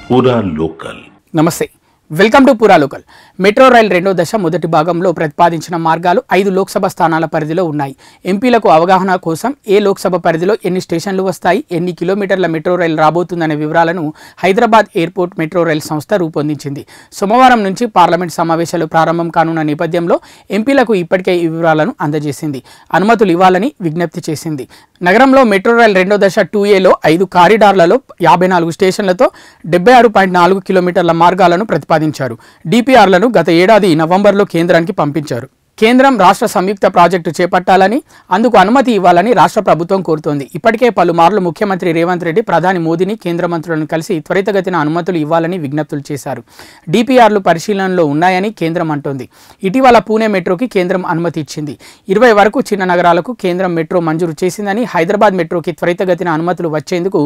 पूरा लोकल। नमस्ते, welcome to పూరా లోకల్. మెట్రో రైల్ రెండో దశ మొదటి భాగంలో ప్రతిపాదించిన మార్గాలు 5 లోక్సభ స్థానాల పరిధిలో ఉన్నాయి. ఎంపీలకు అవగాహన కోసం ఏ లోక్సభ పరిధిలో ఎన్ని స్టేషన్లు వస్తాయి, ఎన్ని కిలోమీటర్ల మెట్రో రైల్ రాబోతుందనే వివరాలను హైదరాబాద్ ఎయిర్పోర్ట్ మెట్రో రైల్ సంస్థ రూపొందించింది. సోమవారం నుంచి పార్లమెంట్ సమావేశాలు ప్రారంభం కానున్న నేపథ్యంలో ఎంపీలకు ఇప్పటికే ఈ వివరాలను అందజేసింది. అనుమతులు ఇవ్వాలని విజ్ఞప్తి చేసింది. నగరంలో మెట్రో రైల్ రెండో దశ 2Aలో 5 కారిడార్లలో 54 స్టేషన్లతో 76.4 కిలోమీటర్ల మార్గాలను ప్రతిపాదించారు. డిపిఆర్లను గత ఏడాది నవంబర్లో కేంద్రానికి పంపించారు. కేంద్రం రాష్ట్ర సంయుక్త ప్రాజెక్టు చేపట్టాలని, అందుకు అనుమతి ఇవ్వాలని రాష్ట్ర ప్రభుత్వం కోరుతోంది. ఇప్పటికే పలుమార్లు ముఖ్యమంత్రి రేవంత్ రెడ్డి ప్రధాని మోదీని కేంద్ర మంత్రులను కలిసి త్వరితగతిన అనుమతులు ఇవ్వాలని విజ్ఞప్తులు చేశారు. డిపిఆర్లు పరిశీలనలో ఉన్నాయని కేంద్రం అంటోంది. ఇటీవల పూణే మెట్రోకి కేంద్రం అనుమతి ఇచ్చింది. 20 వరకు చిన్న నగరాలకు కేంద్రం మెట్రో మంజూరు చేసిందని, హైదరాబాద్ మెట్రోకి త్వరితగతిన అనుమతులు వచ్చేందుకు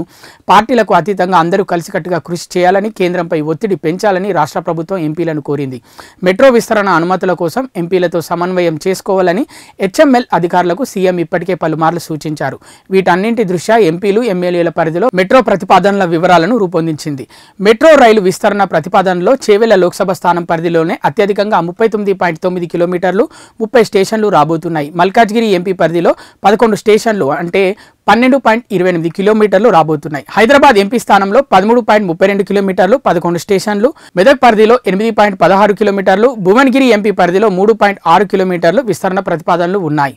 పార్టీలకు అతీతంగా అందరూ కలిసికట్టుగా కృషి చేయాలని, కేంద్రంపై ఒత్తిడి పెంచాలని రాష్ట్ర ప్రభుత్వం ఎంపీలను కోరింది. మెట్రో విస్తరణ అనుమతుల కోసం ఎంపీలతో సమన్వయం చేసుకోవాలని హెచ్ఎంఎల్ అధికారులకు సీఎం ఇప్పటికే పలుమార్లు సూచించారు. వీటన్నింటి దృష్ట్యా ఎంపీలు, ఎమ్మెల్యేల పరిధిలో మెట్రో ప్రతిపాదనల వివరాలను రూపొందించింది. మెట్రో రైలు విస్తరణ ప్రతిపాదనలో చేవెళ్ల లోక్సభ స్థానం పరిధిలోనే అత్యధికంగా 39.9 కిలోమీటర్లు 30 స్టేషన్లు రాబోతున్నాయి. మల్కాజ్గిరి ఎంపీ పరిధిలో 11 స్టేషన్లు అంటే 12.28 కిలోమీటర్లు రాబోతున్నాయి. హైదరాబాద్ ఎంపీ స్థానంలో 13.32 కిలోమీటర్లు 11 స్టేషన్లు, మెదక్ పరిధిలో 8.16 కిలోమీటర్లు, భువనగిరి ఎంపీ పరిధిలో 3.6 కిలోమీటర్లు విస్తరణ ప్రతిపాదనలు ఉన్నాయి.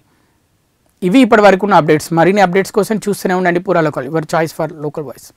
ఇవి ఇప్పటి వరకు ఉన్న అప్డేట్స్. మరిన్ని అప్డేట్స్ కోసం చూస్తూనే ఉండండి పూరా local, your choice for local voice.